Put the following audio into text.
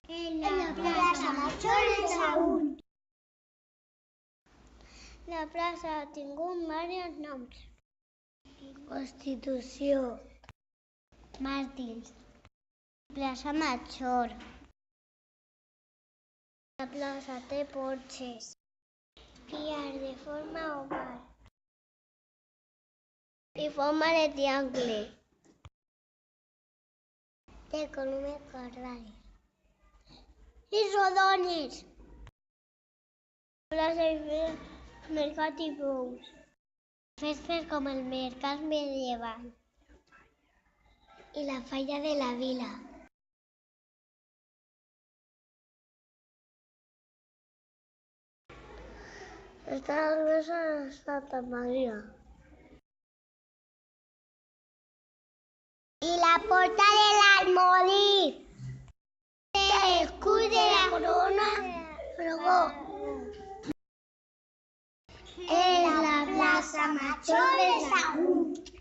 En la plaça Major de Sagunt. La plaça ha tingut diversos noms. Constitució, Màrtirs, plaça Major. La plaça té porxes, piars de forma oval i forma de triangle. Té columnes quadrades i rodones. Plaça i mercat i bous. Festes com el mercat medieval i la falla de la vila. Està a l'església de Santa Maria. I la porta de l'Almodí. L'escut de la corona Aragó. És la plaça Major de Sagunt.